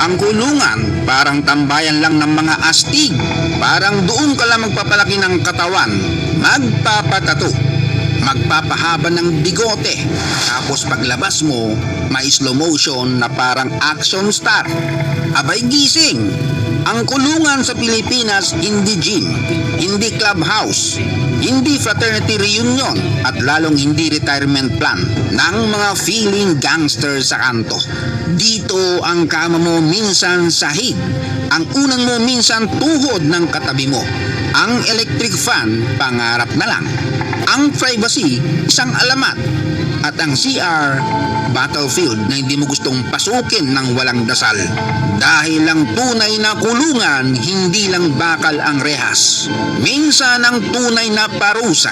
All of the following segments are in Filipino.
Ang kulungan parang tambayan lang ng mga astig. Parang doon ka lang magpapalaki ng katawan, magpapatato, magpapahaba ng bigote. Tapos paglabas mo, may slow motion na parang action star. Abay gising! Ang kulungan sa Pilipinas hindi gym, hindi clubhouse, hindi fraternity reunion, at lalong hindi retirement plan ng mga feeling gangster sa kanto. Dito ang kama mo minsan sahig, ang unan mo minsan tuhod ng katabi mo. Ang electric fan, pangarap na lang. Ang privacy, isang alamat. At ang CR, battlefield na hindi mo gustong pasukin ng walang dasal. Dahil lang tunay na kulungan, hindi lang bakal ang rehas. Minsan ang tunay na parusa,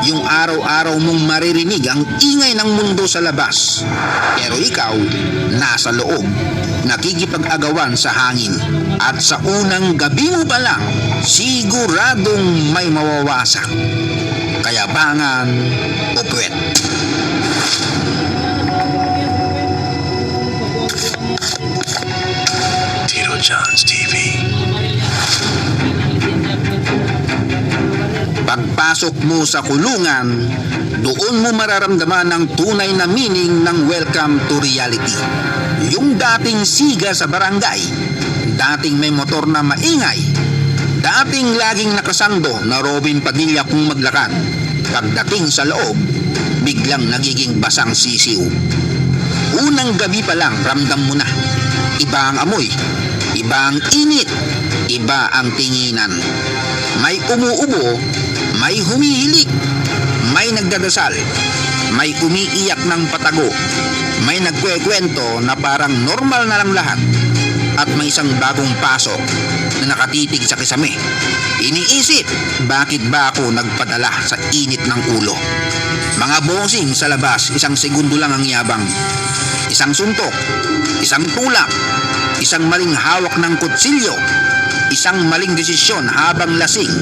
yung araw-araw mong maririnig ang ingay ng mundo sa labas. Pero ikaw, nasa loob, nakikipag-agawan sa hangin. At sa unang gabi mo pa lang, siguradong may mawawasak. Kayabangan o puwet. Tito John's TV. Pagpasok mo sa kulungan, doon mo mararamdaman ang tunay na meaning ng welcome to reality. Yung dating siga sa barangay, dating may motor na maingay, dating laging nakasando na Robin Padilla kung maglakad, pagdating sa loob, biglang nagiging basang sisiw. Unang gabi pa lang ramdam mo na, iba ang amoy, iba ang init, iba ang tinginan. May umuubo, may humihilik, may nagdadasal, may umiiyak ng patago, may nagkwekwento na parang normal na lang lahat, at may isang bagong pasok na nakatitig sa kisame. Iniisip, bakit ba ako nagpadala sa init ng ulo? Mga bossing sa labas, isang segundo lang ang yabang. Isang suntok, isang tulak, isang maling hawak ng kutsilyo, isang maling desisyon habang lasing.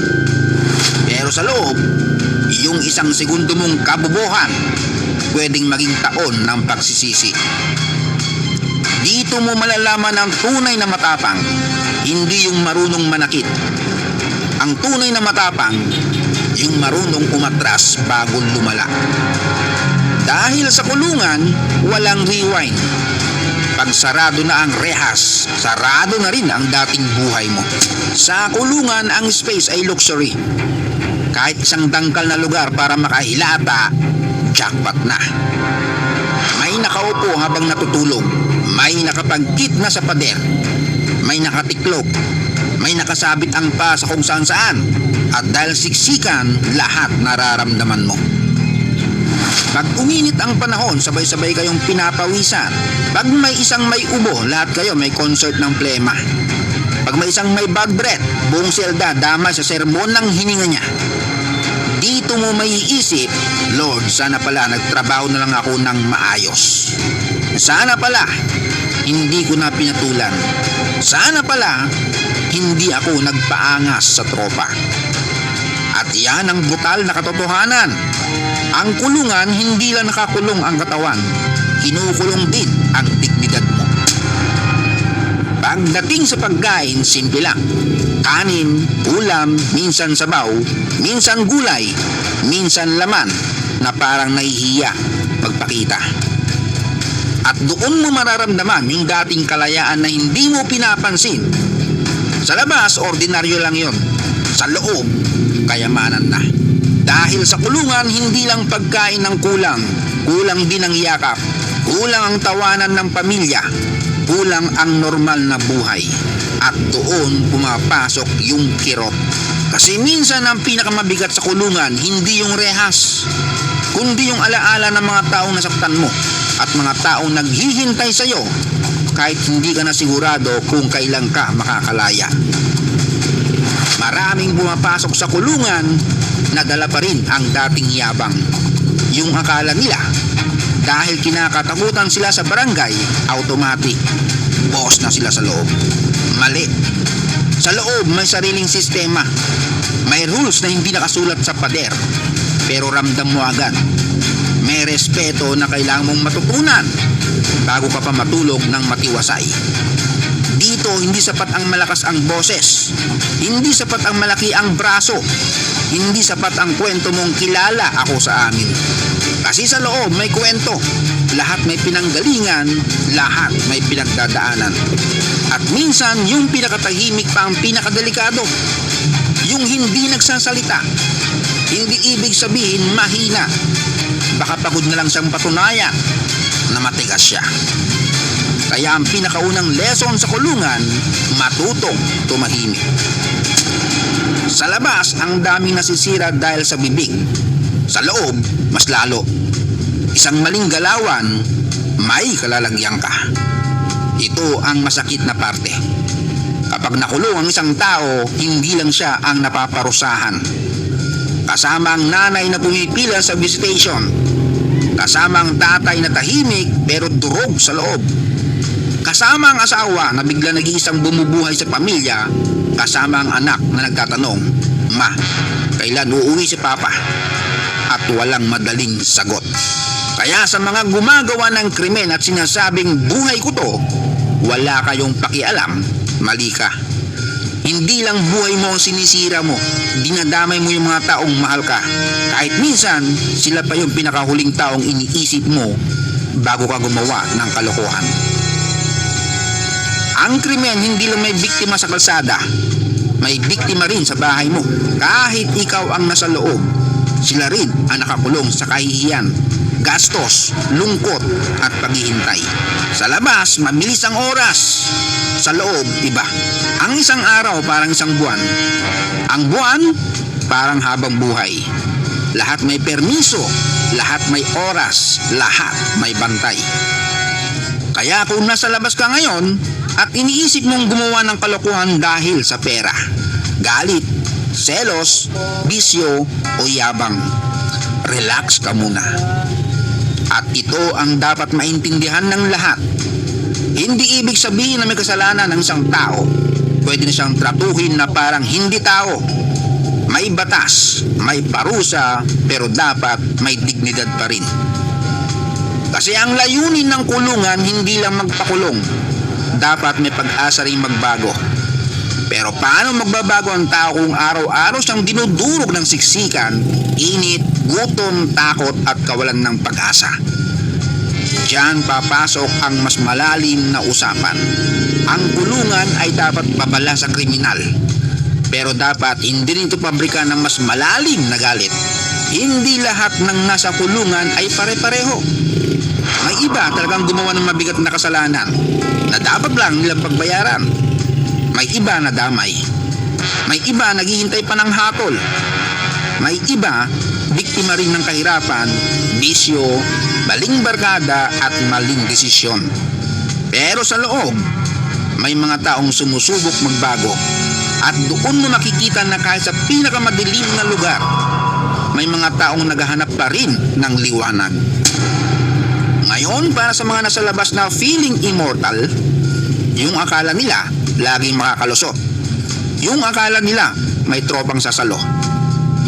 Pero sa loob, yung isang segundo mong kabubuhan, pwedeng maging taon ng pagsisisi. Dito mo malalaman ang tunay na matapang, hindi yung marunong manakit. Ang tunay na matapang, yung marunong umatras bago lumala. Dahil sa kulungan, walang rewind. Pag sarado na ang rehas, sarado na rin ang dating buhay mo. Sa kulungan, ang space ay luxury. Kahit isang dangkal na lugar para makahilata, jackpot na. May nakaupo habang natutulog, may nakapagkit na sa pader, may nakatiklop, may nakasabit ang pa sa kung saan saan, at dahil siksikan, lahat nararamdaman mo. Pag uminit ang panahon, sabay-sabay kayong pinapawisan. Pag may isang may ubo, lahat kayo may concert ng plema. Pag may isang may bad breath, buong selda damay sa sermon ng hininga niya. Dito mo maiisip, Lord, sana pala nagtrabaho na lang ako ng maayos. Sana pala, hindi ko na pinatulan. Sana pala, hindi ako nagpaangas sa tropa. At yan ang brutal na katotohanan. Ang kulungan, hindi lang nakakulong ang katawan, kinukulong din ang dignidad mo. Pagdating sa pagkain, simple lang. Kanin, ulam, minsan sabaw, minsan gulay, minsan laman na parang nahihiya magpakita. At doon mo mararamdaman yung dating kalayaan na hindi mo pinapansin. Sa labas, ordinaryo lang yon. Sa loob, kayamanan na. Dahil sa kulungan, hindi lang pagkain ang kulang, kulang din ang yakap, kulang ang tawanan ng pamilya, kulang ang normal na buhay. At doon pumapasok yung kirot. Kasi minsan ang pinakamabigat sa kulungan, hindi yung rehas, kundi yung alaala ng mga taong nasaktan mo at mga taong naghihintay sa'yo kahit hindi ka na sigurado kung kailan ka makakalaya. Maraming pumapasok sa kulungan, nadala pa rin ang dating yabang. Yung akala nila, dahil kinakatakutan sila sa barangay, automatic, boss na sila sa loob. Mali. Sa loob may sariling sistema. May rules na hindi nakasulat sa pader, pero ramdam mo agad. May respeto na kailangan mong matutunan bago ka pa matulog ng matiwasay. hindi sapat ang malakas ang boses. Hindi sapat ang malaki ang braso. Hindi sapat ang kwento mong kilala ako sa amin. Kasi sa loob may kwento. Lahat may pinanggalingan, lahat may pinagdadaanan. At minsan yung pinakatahimik pa ang pinakadelikado. Yung hindi nagsasalita. Hindi ibig sabihin mahina. Baka pagod na lang siyang patunayan na matigas siya. Kaya ang pinakaunang lesson sa kulungan, matutong tumahimik. Sa labas, ang daming nasisira dahil sa bibig. Sa loob, mas lalo. Isang maling galawan, may kalalagyan ka. Ito ang masakit na parte. Kapag nakulong ang isang tao, hindi lang siya ang napaparusahan. Kasama ang nanay na pumipila sa visitation. Kasama ang tatay na tahimik pero durog sa loob. Kasama ang asawa na bigla nag-iisang bumubuhay sa pamilya. Kasama ang anak na nagtatanong, "Ma, kailan uuwi si Papa?" At walang madaling sagot. Kaya sa mga gumagawa ng krimen at sinasabing buhay ko to, wala kayong pakialam, mali ka. Hindi lang buhay mo ang sinisira mo, dinadamay mo yung mga taong mahal ka. Kahit minsan, sila pa yung pinakahuling taong iniisip mo bago ka gumawa ng kalokohan. Ang krimen hindi lang may biktima sa kalsada, may biktima rin sa bahay mo. Kahit ikaw ang nasa loob, sila rin ang nakakulong sa kahihiyan, gastos, lungkot at paghihintay. Sa labas, mabilis ang oras. Sa loob, iba. Ang isang araw parang isang buwan. Ang buwan, parang habang buhay. Lahat may permiso, lahat may oras, lahat may bantay. Kaya kung nasa labas ka ngayon at iniisip mong gumawa ng kalokohan dahil sa pera, galit, selos, bisyo o yabang, relax ka muna. At ito ang dapat maintindihan ng lahat. Hindi ibig sabihin na may kasalanan ng isang tao. Pwede na siyang tratuhin na parang hindi tao. May batas, may parusa, pero dapat may dignidad pa rin. Kasi ang layunin ng kulungan hindi lang magpakulong. Dapat may pag-asa rin magbago. Pero paano magbabago ang tao kung araw-araw siyang dinudurog ng siksikan, init, gutom, takot at kawalan ng pag-asa? Diyan papasok ang mas malalim na usapan. Ang kulungan ay dapat babala sa kriminal. Pero dapat hindi rin ito pabrika ng mas malalim na galit. Hindi lahat ng nasa kulungan ay pare-pareho. May iba talagang gumawa ng mabigat na kasalanan na dapat lang nilang pagbayaran. May iba na damay. May iba naghihintay pa ng hatol. May iba biktima rin ng kahirapan, bisyo, baling barkada at maling desisyon. Pero sa loob, may mga taong sumusubok magbago. At doon mo makikita na kahit sa pinakamadilim na lugar, may mga taong naghahanap pa rin ng liwanag. Ngayon, para sa mga nasa labas na feeling immortal, yung akala nila laging makakalusot. Yung akala nila may tropang sasalo.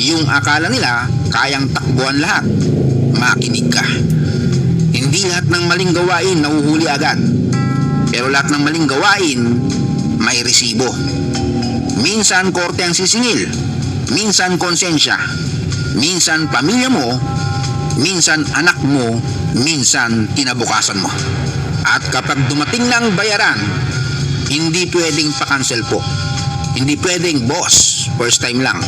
Yung akala nila kayang takbuhan lahat. Makinig ka. Hindi lahat ng maling gawain nahuhuli agad. Pero lahat ng maling gawain may resibo. Minsan korte ang sisingil. Minsan konsensya. Minsan pamilya mo. Minsan anak mo. Minsan kinabukasan mo. At kapag dumating na ang bayaran, hindi pwedeng pa-cancel po. Hindi pwedeng boss, first time lang.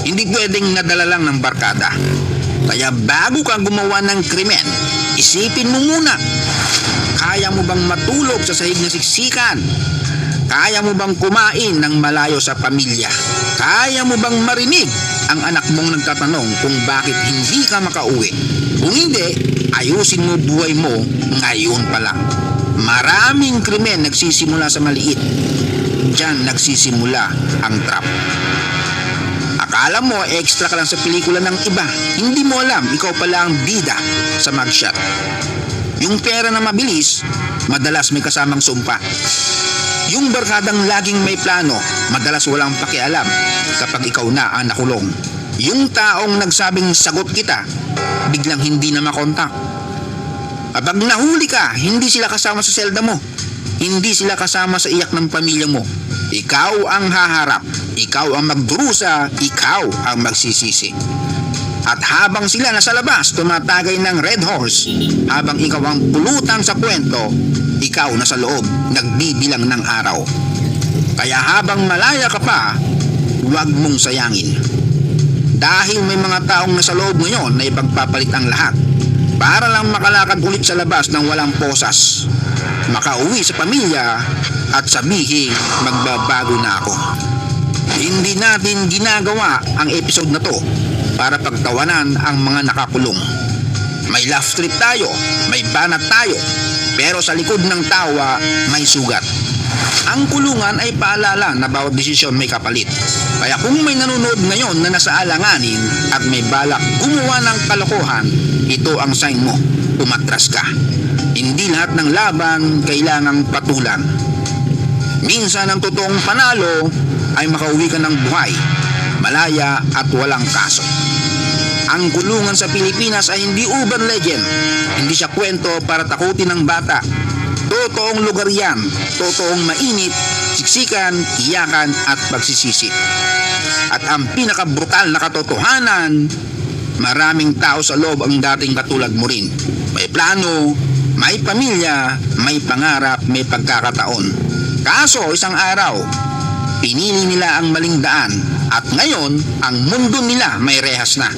Hindi pwedeng nadala lang ng barkada. Kaya bago ka gumawa ng krimen, isipin mo muna, kaya mo bang matulog sa sahig na siksikan? Kaya mo bang kumain ng malayo sa pamilya? Kaya mo bang marinig ang anak mong nagtatanong kung bakit hindi ka makauwi? Kung hindi, ayusin mo buhay mo ngayon pa lang. Maraming krimen nagsisimula sa maliit. Diyan nagsisimula ang trap. Akala mo extra ka lang sa pelikula ng iba. Hindi mo alam, ikaw pala ang bida sa mugshot. Yung pera na mabilis, madalas may kasamang sumpa. Yung barkadang laging may plano, madalas walang pakialam kapag ikaw na ang nakulong. Yung taong nagsabing sagot kita, biglang hindi na makontak. Kapag nahuli ka, hindi sila kasama sa selda mo. Hindi sila kasama sa iyak ng pamilya mo. Ikaw ang haharap, ikaw ang magdurusa, ikaw ang magsisisi. At habang sila nasa labas tumatagay ng red horse, habang ikaw ang pulutan sa kwento, ikaw nasa loob nagbibilang ng araw. Kaya habang malaya ka pa, huwag mong sayangin. Dahil may mga taong nasa loob ngayon na ipagpapalit ang lahat para lang makalakad ulit sa labas ng walang posas, makauwi sa pamilya at sabihin magbabago na ako. Hindi natin ginagawa ang episode na to para pagtawanan ang mga nakakulong. May laugh trip tayo, may banat tayo, pero sa likod ng tawa may sugat. Ang kulungan ay paalala na bawat desisyon may kapalit. Kaya kung may nanonood ngayon na nasa alanganin at may balak gumawa ng kalokohan, ito ang sign mo, umatras ka. Hindi lahat ng laban kailangang patulan. Minsan ang totoong panalo ay makauwi ka ng buhay, malaya at walang kaso. Ang kulungan sa Pilipinas ay hindi urban legend. Hindi siya kwento para takutin ng bata. Totoong lugar yan, totoong mainit, siksikan, iyakan at pagsisisi. At ang pinakabrutal na katotohanan, maraming tao sa loob ang dating katulad mo rin. May plano, may pamilya, may pangarap, may pagkakataon. Kaso isang araw, pinili nila ang maling daan at ngayon ang mundo nila may rehas na.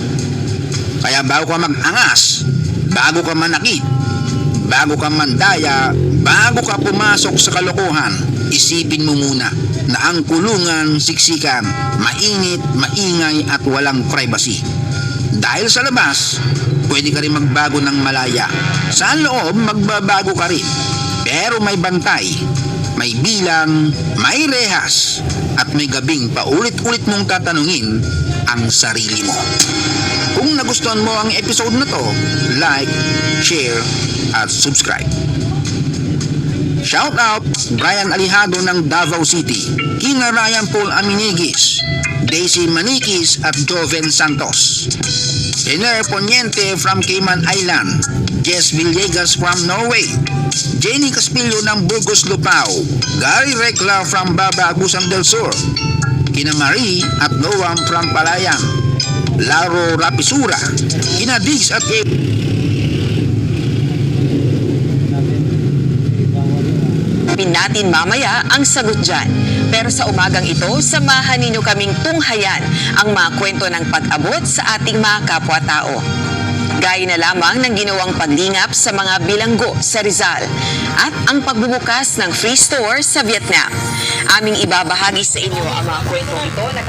Kaya bago ka mag-angas, bago ka manakit, bago ka mandaya, bago ka pumasok sa kalokohan, isipin mo muna na ang kulungan, siksikan, mainit, maingay at walang privacy. Dahil sa labas, pwede ka rin magbago ng malaya. Sa loob, magbabago ka rin. Pero may bantay, may bilang, may rehas, at may gabing paulit-ulit mong tatanungin ang sarili mo. Kung nagustuhan mo ang episode na to, like, share, at subscribe. Shout out Brian Alihado ng Davao City, Kina Ryan Paul Aminigis, Daisy Manikis at Joven Santos, Ener Poniente from Cayman Island, Jess Villegas from Norway, Jenny Caspillo ng Burgos Lupao, Gary Recla from Baba Agusan del Sur, Kina Marie at Noam from Palayan, Laro Rapisura, Kina Diggs at natin mamaya ang sagot dyan. Pero sa umagang ito, samahan ninyo kaming tunghayan ang mga kwento ng pag-abot sa ating mga kapwa-tao. Gaya na lamang ng ginawang paglingap sa mga bilanggo sa Rizal at ang pagbubukas ng free store sa Vietnam. Aming ibabahagi sa inyo ang mga kwentong ito na